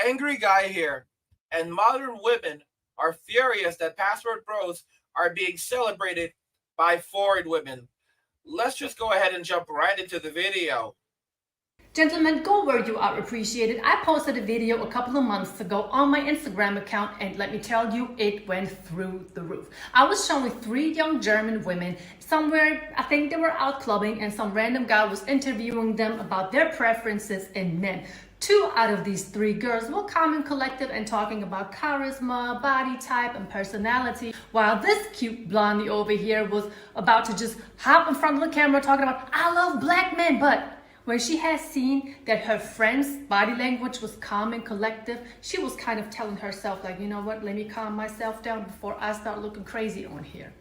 angry guy here, and modern women are furious that Password Bros are being celebrated by foreign women. Let's just go ahead and jump right into the video. Gentlemen, go where you are appreciated. I posted a video a couple of months ago on my Instagram account, and let me tell you, it went through the roof. I was showing 3 young German women somewhere, I think they were out clubbing, and some random guy was interviewing them about their preferences in men. 2 out of these 3 girls were calm and collective and talking about charisma, body type, and personality, while this cute blondie over here was about to just hop in front of the camera talking about, I love black men, but when she has seen that her friend's body language was calm and collective, she was kind of telling herself like, you know what, let me calm myself down before I start looking crazy on here.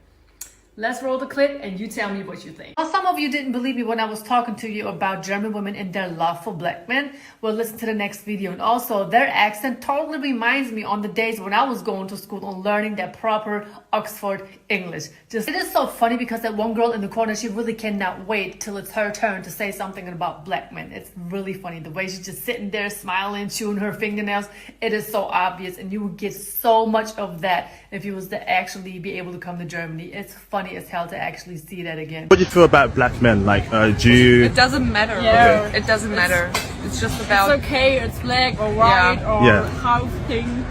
Let's roll the clip and you tell me what you think. Well, some of you didn't believe me when I was talking to you about German women and their love for black men. Well, listen to the next video. And also, their accent totally reminds me on the days when I was going to school and learning that proper Oxford English. It is so funny because that one girl in the corner, she really cannot wait till it's her turn to say something about black men. It's really funny. The way she's just sitting there smiling, chewing her fingernails. It is so obvious, and you would get so much of that if you was to actually be able to come to Germany. It's funny as hell to actually see that again. What do you feel about black men? Like, do you... It doesn't matter. Yeah. Okay. It doesn't matter. It's just about... It's okay, it's black or white or Yeah. half thing.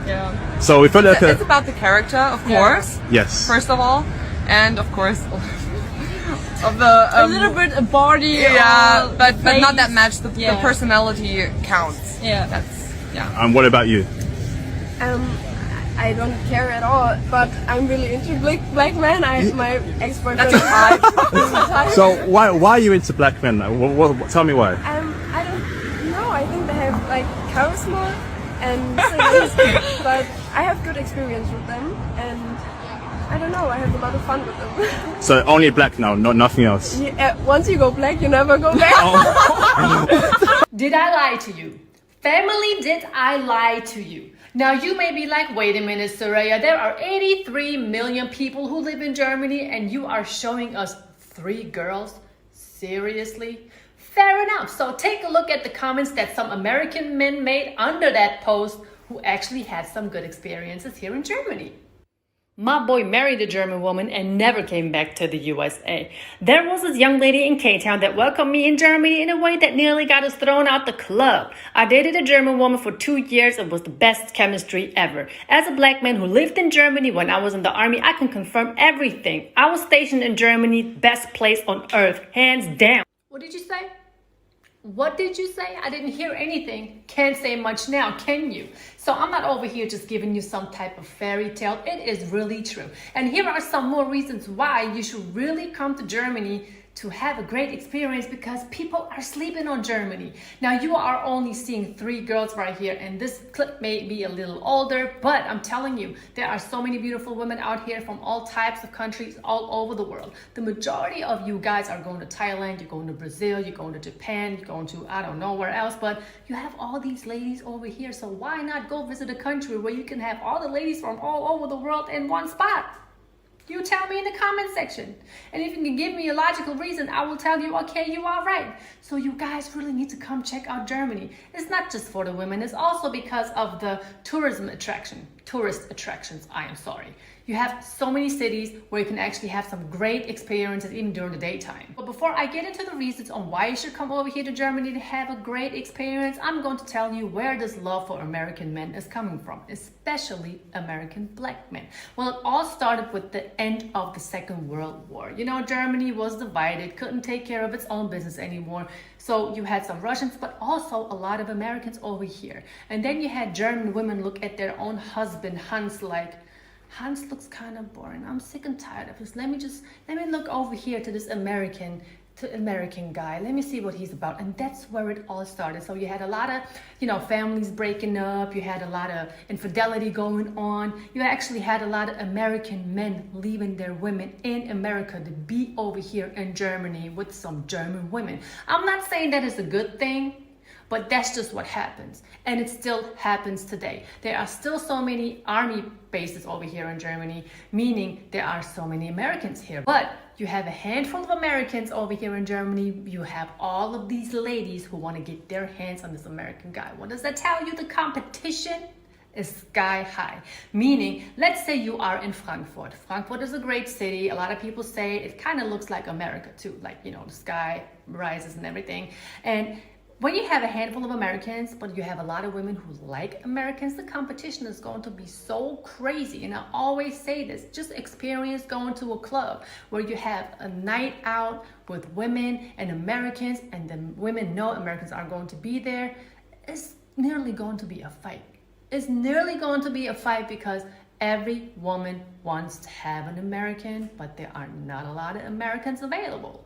Yeah. So we feel like It's about the character, of course. Yes. First of all. And of course... of the... a little bit a body Yeah, or but not that face. much. The Yeah. personality counts. Yeah. That's... Yeah. And what about you? I don't care at all, but I'm really into black men. My ex-boyfriend. That's a type. So why are you into black men? Tell me why. I don't know. I think they have like charisma and but I have good experience with them, and I don't know. I have a lot of fun with them. So only black now, nothing else. Once you go black, you never go back. Did I lie to you? Family, did I lie to you? Now you may be like, wait a minute, Soraya, there are 83 million people who live in Germany and you are showing us 3 girls? Seriously? Fair enough. So take a look at the comments that some American men made under that post who actually had some good experiences here in Germany. My boy married a German woman and never came back to the USA. There was this young lady in K-Town that welcomed me in Germany in a way that nearly got us thrown out the club. I dated a German woman for 2 years and was the best chemistry ever. As a black man who lived in Germany when I was in the army, I can confirm everything. I was stationed in Germany, best place on earth, hands down. What did you say? What did you say? I didn't hear anything. Can't say much now, can you? So I'm not over here just giving you some type of fairy tale. It is really true. And here are some more reasons why you should really come to Germany to have a great experience, because people are sleeping on Germany. Now you are only seeing 3 girls right here, and this clip may be a little older, but I'm telling you, there are so many beautiful women out here from all types of countries all over the world. The majority of you guys are going to Thailand, you're going to Brazil, you're going to Japan, you're going to I don't know where else, but you have all these ladies over here, so why not go visit a country where you can have all the ladies from all over the world in one spot? You tell me in the comment section. And if you can give me a logical reason, I will tell you, okay, you are right. So you guys really need to come check out Germany. It's not just for the women. It's also because of the tourist attractions, I am sorry. You have so many cities where you can actually have some great experiences even during the daytime. But before I get into the reasons on why you should come over here to Germany to have a great experience, I'm going to tell you where this love for American men is coming from, especially American black men. Well, it all started with the end of the Second World War. You know, Germany was divided, couldn't take care of its own business anymore. So you had some Russians, but also a lot of Americans over here. And then you had German women look at their own husband, Hans, like, Hans looks kind of boring. I'm sick and tired of this. Let me look over here to this American guy. Let me see what he's about. And that's where it all started. So you had a lot of, families breaking up. You had a lot of infidelity going on. You actually had a lot of American men leaving their women in America to be over here in Germany with some German women. I'm not saying that is a good thing, but that's just what happens. And it still happens today. There are still so many army bases over here in Germany, meaning there are so many Americans here. But you have a handful of Americans over here in Germany. You have all of these ladies who want to get their hands on this American guy. What does that tell you? The competition is sky high. Meaning, let's say you are in Frankfurt. Frankfurt is a great city. A lot of people say it kind of looks like America too. Like, you know, the sky rises and everything. And when you have a handful of Americans, but you have a lot of women who like Americans, the competition is going to be so crazy. And I always say this, just experience going to a club where you have a night out with women and Americans, and the women know Americans are going to be there. It's nearly going to be a fight. It's nearly going to be a fight because every woman wants to have an American, but there are not a lot of Americans available.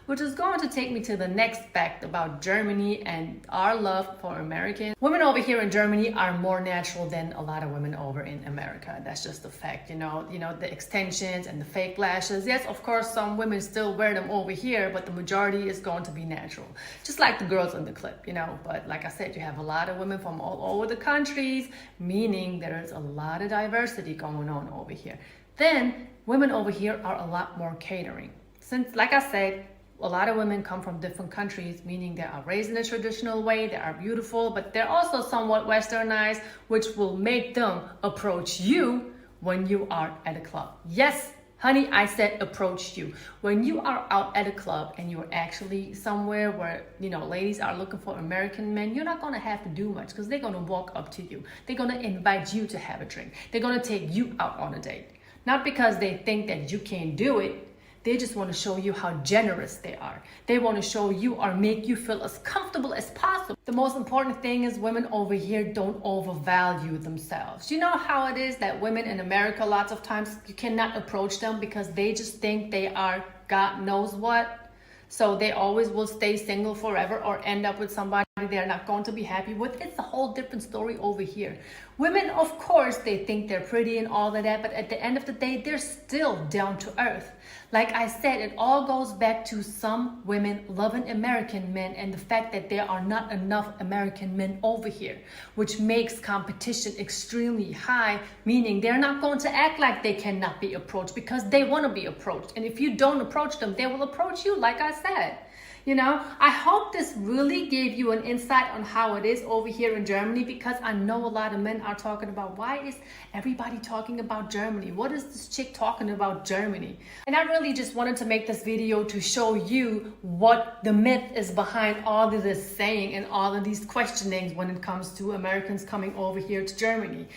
Which is going to take me to the next fact about Germany and our love for Americans. Women over here in Germany are more natural than a lot of women over in America. That's just a fact, you know, the extensions and the fake lashes. Yes, of course, some women still wear them over here, but the majority is going to be natural. Just like the girls in the clip, you know. But like I said, you have a lot of women from all over the countries, meaning there is a lot of diversity going on over here. Then women over here are a lot more catering. Since, like I said, a lot of women come from different countries, meaning they are raised in a traditional way, they are beautiful, but they're also somewhat westernized, which will make them approach you when you are at a club. Yes, honey, I said approach you. When you are out at a club and you're actually somewhere where, you know, ladies are looking for American men, you're not going to have to do much because they're going to walk up to you. They're going to invite you to have a drink. They're going to take you out on a date. Not because they think that you can't do it. They just want to show you how generous they are. They want to show you or make you feel as comfortable as possible. The most important thing is women over here don't overvalue themselves. You know how it is that women in America, lots of times you cannot approach them because they just think they are God knows what. So they always will stay single forever or end up with somebody they're not going to be happy with. It's a whole different story over here. Women, of course, they think they're pretty and all of that, but at the end of the day, they're still down to earth. Like I said, it all goes back to some women loving American men and the fact that there are not enough American men over here, which makes competition extremely high, meaning they're not going to act like they cannot be approached because they want to be approached. And if you don't approach them, they will approach you, like I said. You know, I hope this really gave you an insight on how it is over here in Germany, because I know a lot of men are talking about, why is everybody talking about Germany? What is this chick talking about Germany? And I really just wanted to make this video to show you what the myth is behind all of this saying and all of these questionings when it comes to Americans coming over here to Germany.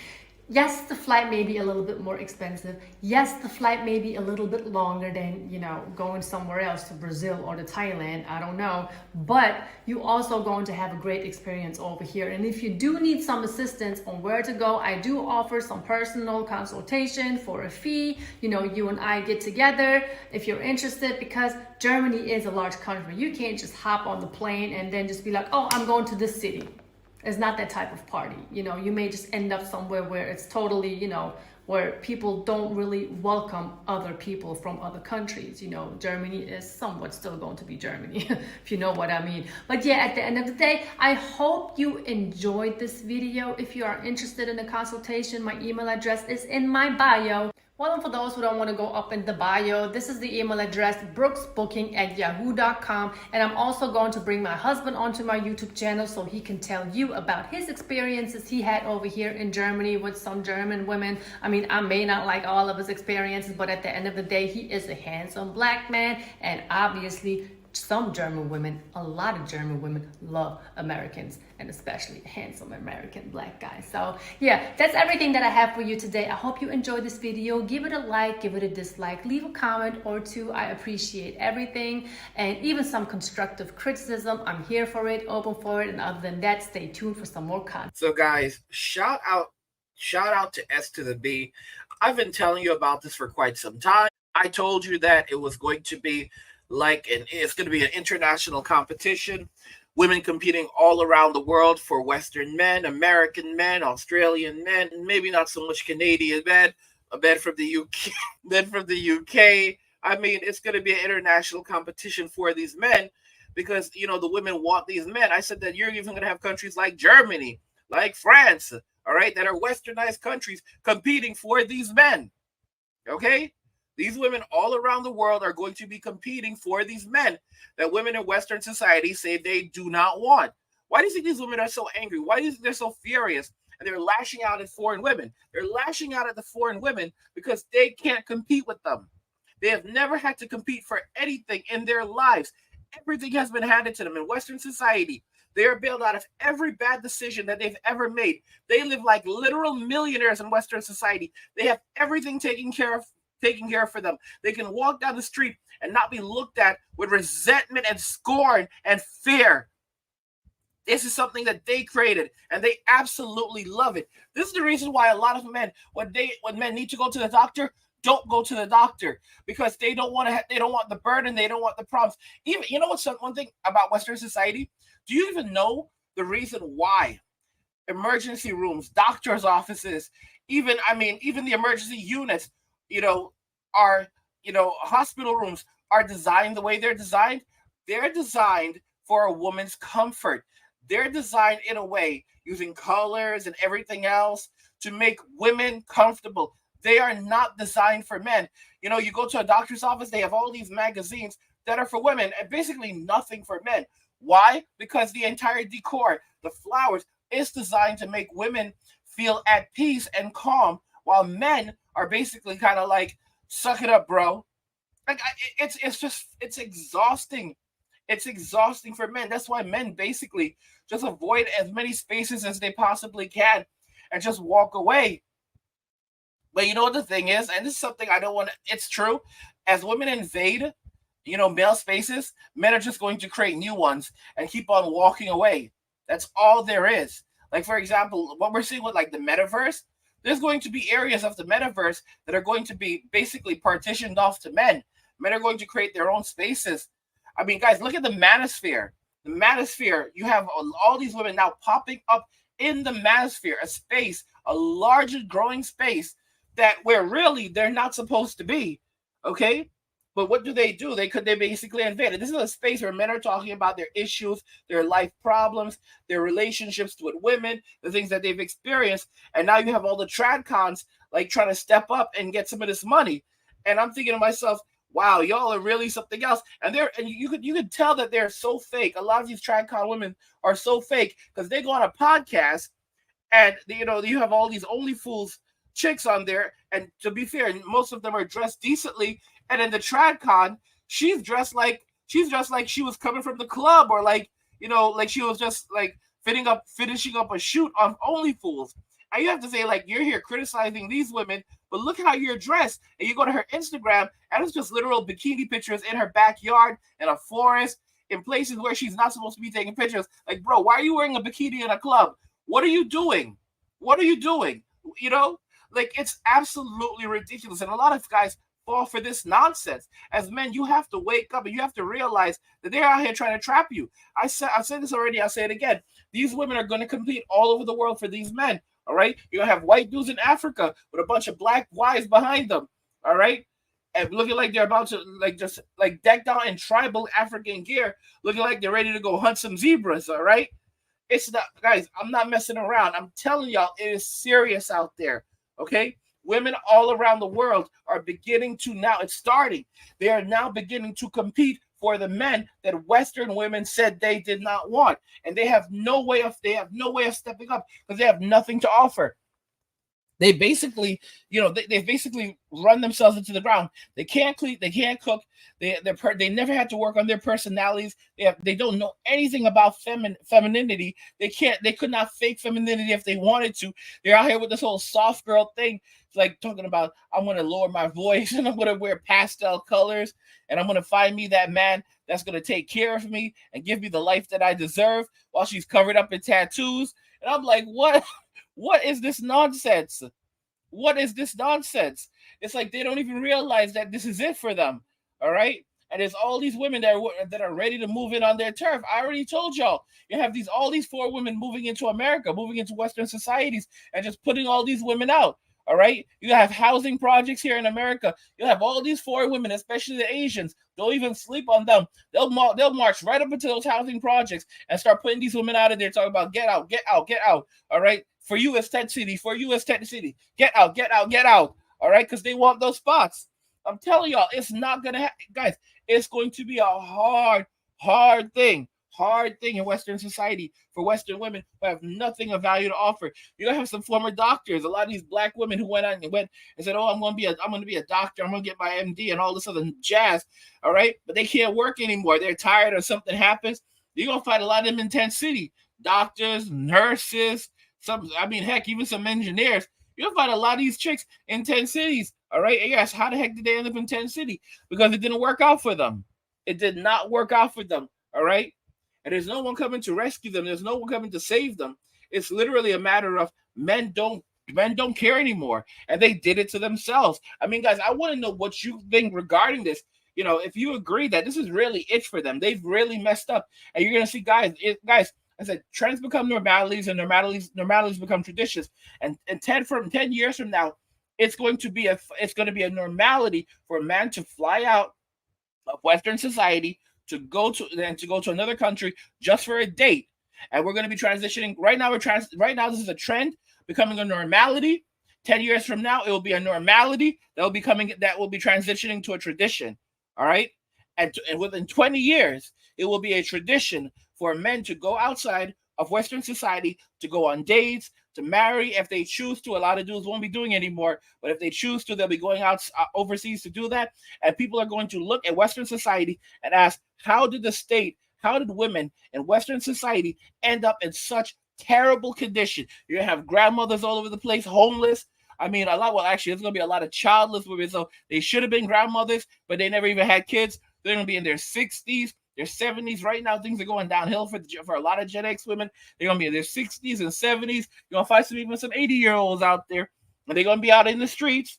Yes, the flight may be a little bit more expensive. Yes, the flight may be a little bit longer than, you know, going somewhere else to Brazil or to Thailand. I don't know. But you also going to have a great experience over here. And if you do need some assistance on where to go, I do offer some personal consultation for a fee. You know, you and I get together if you're interested, because Germany is a large country. You can't just hop on the plane and then just be like, oh, I'm going to this city. It's not that type of party. You know, you may just end up somewhere where it's totally, you know, where people don't really welcome other people from other countries. You know, Germany is somewhat still going to be Germany, if you know what I mean. But yeah, at the end of the day, I hope you enjoyed this video. If you are interested in a consultation, my email address is in my bio. Well, and for those who don't want to go up in the bio, this is the email address, brooksbooking@yahoo.com. And I'm also going to bring my husband onto my YouTube channel so he can tell you about his experiences he had over here in Germany with some German women. I mean, I may not like all of his experiences, but at the end of the day, he is a handsome black man. And obviously, some German women, a lot of German women love Americans, and especially handsome American black guys. So yeah, that's everything that I have for you today. I hope you enjoyed this video. Give it a like, give it a dislike, leave a comment or two. I appreciate everything, and even some constructive criticism. I'm here for it, open for it. And other than that, stay tuned for some more content. So guys, shout out to S to the B. I've been telling you about this for quite some time. I told you that it was going to be it's going to be an international competition, women competing all around the world for Western men, American men, Australian men, and maybe not so much Canadian men, a man from the UK, men from the UK. I mean, it's going to be an international competition for these men because, you know, the women want these men. I said that you're even going to have countries like Germany, like France, all right, that are westernized countries competing for these men. Okay? These women all around the world are going to be competing for these men that women in Western society say they do not want. Why do you think these women are so angry? Why do you think they're so furious? And they're lashing out at foreign women. They're lashing out at the foreign women because they can't compete with them. They have never had to compete for anything in their lives. Everything has been handed to them in Western society. They are bailed out of every bad decision that they've ever made. They live like literal millionaires in Western society. They have everything taken care of for them. They can walk down the street and not be looked at with resentment and scorn and fear. This is something that they created, and they absolutely love it. This is the reason why a lot of men, when men need to go to the doctor, don't go to the doctor, because they don't want the burden, they don't want the problems. Even, you know what's one thing about Western society? Do you even know the reason why emergency rooms, doctors' offices, even the emergency units, hospital rooms are designed the way they're designed? They're designed for a woman's comfort. They're designed in a way using colors and everything else to make women comfortable. They are not designed for men. You go to a doctor's office, they have all these magazines that are for women and basically nothing for men. Why? Because the entire decor, the flowers, is designed to make women feel at peace and calm, while men are basically kind of like, suck it up, bro. Like, it's exhausting. It's exhausting for men. That's why men basically just avoid as many spaces as they possibly can and just walk away. But you know what the thing is, and this is something I don't want to, it's true, as women invade, male spaces, men are just going to create new ones and keep on walking away. That's all there is. Like, for example, what we're seeing with like the metaverse, there's going to be areas of the metaverse that are going to be basically partitioned off to men. Men are going to create their own spaces. I mean, guys, look at the manosphere. The manosphere, you have all these women now popping up in the manosphere, a space, a large and growing space that where really they're not supposed to be, okay? But what do? They basically invade it. This is a space where men are talking about their issues, their life problems, their relationships with women, the things that they've experienced. And now you have all the tradcons like trying to step up and get some of this money. And I'm thinking to myself, wow, y'all are really something else. And you could tell that they're so fake. A lot of these tradcon women are so fake because they go on a podcast and you have all these only fools chicks on there, and to be fair, most of them are dressed decently. And in the tradcon, she's dressed like she was coming from the club, or like she was just like finishing up a shoot on Only Fools. And you have to say, like, you're here criticizing these women, but look how you're dressed. And you go to her Instagram, and it's just literal bikini pictures in her backyard, in a forest, in places where she's not supposed to be taking pictures. Like, bro, why are you wearing a bikini in a club? What are you doing? What are you doing? Like, it's absolutely ridiculous. And a lot of guys fall for this nonsense. As men, you have to wake up and you have to realize that they're out here trying to trap you. I've said this already. I'll say it again. These women are going to compete all over the world for these men. All right. You're going to have white dudes in Africa with a bunch of black wives behind them. All right. And looking like they're about to just decked out in tribal African gear, looking like they're ready to go hunt some zebras. All right. It's not, guys, I'm not messing around. I'm telling y'all, it is serious out there. Okay. Women all around the world are beginning to now, it's starting. They are now beginning to compete for the men that Western women said they did not want. And they have no way of stepping up because they have nothing to offer. They basically, they basically run themselves into the ground. They can't clean, they can't cook. They never had to work on their personalities. They don't know anything about femininity. They could not fake femininity if they wanted to. They're out here with this whole soft girl thing. It's like talking about, I'm going to lower my voice and I'm going to wear pastel colors and I'm going to find me that man that's going to take care of me and give me the life that I deserve, while she's covered up in tattoos. And I'm like, what? What is this nonsense? What is this nonsense? It's like they don't even realize that this is it for them. All right. And there's all these women that are ready to move in on their turf. I already told y'all, you have all these 4 women moving into America, moving into Western societies, and just putting all these women out. All right. You have housing projects here in America. You have all these 4 women, especially the Asians. Don't even sleep on them. They'll march right up into those housing projects and start putting these women out of there, talking about get out, get out, get out. All right. For you as Tent City, get out, get out, get out. All right. Because they want those spots. I'm telling y'all, it's not gonna happen, guys. It's going to be a hard thing in Western society for Western women who have nothing of value to offer. You're gonna have some former doctors, a lot of these black women who went and said, "Oh, I'm gonna be a doctor. I'm gonna get my MD and all this other jazz." All right, but they can't work anymore. They're tired, or something happens. You're gonna find a lot of them in Tent City, doctors, nurses, heck, even some engineers. You'll find a lot of these chicks in 10 cities. All right. And yes, how the heck did they end up in 10 City? Because it didn't work out for them. It did not work out for them. All right. And there's no one coming to rescue them. There's no one coming to save them. It's literally a matter of men don't care anymore. And they did it to themselves. I mean, guys, I want to know what you think regarding this. You know, if you agree that this is really it for them, they've really messed up. And you're gonna see, guys, I said trends become normalities, and normalities become traditions. And 10 years from now, it's going to be a normality for a man to fly out of Western society to go to another country just for a date. And we're going to be transitioning. Right now, this is a trend becoming a normality. 10 years from now, it will be a normality that will be transitioning to a tradition. All right. And within 20 years, it will be a tradition for men to go outside of Western society, to go on dates, to marry if they choose to. A lot of dudes won't be doing it anymore, but if they choose to, they'll be going out overseas to do that. And people are going to look at Western society and ask, how did women in Western society end up in such terrible condition? You're going to have grandmothers all over the place, homeless. I mean, actually, there's going to be a lot of childless women. So they should have been grandmothers, but they never even had kids. They're going to be in their 60s, their 70s. Right now, things are going downhill for a lot of Gen X women. They're going to be in their 60s and 70s. You're going to find some 80-year-olds out there, and they're going to be out in the streets.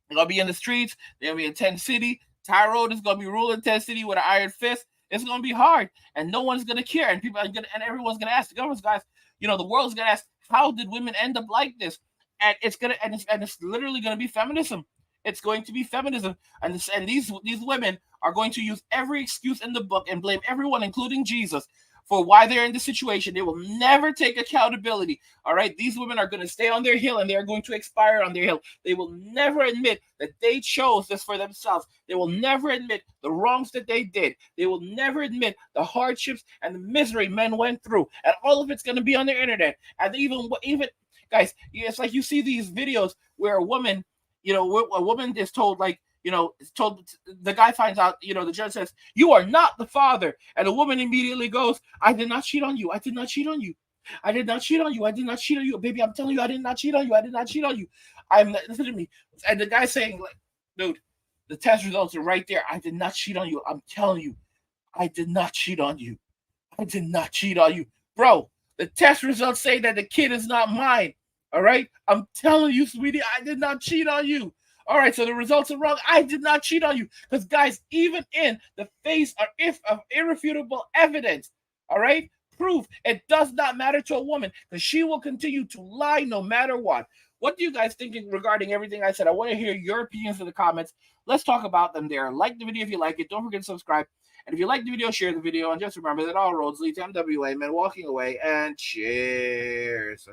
They're going to be in the streets. They're going to be in Tent City. Tyrone is going to be ruling Tent City with an iron fist. It's going to be hard, and no one's going to care. And everyone's going to ask. The government's guys, the world's going to ask, how did women end up like this? And it's literally going to be feminism. It's going to be feminism, and these women are going to use every excuse in the book and blame everyone, including Jesus, for why they're in this situation. They will never take accountability. All right, these women are going to stay on their hill, and they are going to expire on their hill. They will never admit that they chose this for themselves. They will never admit the wrongs that they did. They will never admit the hardships and the misery men went through, and all of it's going to be on the internet. And even guys, it's like you see these videos where a woman is told, the guy finds out, the judge says, "You are not the father." And the woman immediately goes, "I did not cheat on you. I did not cheat on you. I did not cheat on you. I did not cheat on you. Baby, I'm telling you, I did not cheat on you. I did not cheat on you. Listen to me." And the guy's saying, like, dude, the test results are right there. I did not cheat on you. I'm telling you, I did not cheat on you. I did not cheat on you. Bro, the test results say that the kid is not mine. All right? I'm telling you, sweetie, I did not cheat on you. All right, so the results are wrong. I did not cheat on you. Because, guys, even in the face of irrefutable evidence, all right, proof, it does not matter to a woman, because she will continue to lie no matter what. What do you guys think regarding everything I said? I want to hear your opinions in the comments. Let's talk about them there. Like the video if you like it. Don't forget to subscribe. And if you like the video, share the video. And just remember that all roads lead to MWA, men walking away. And cheers.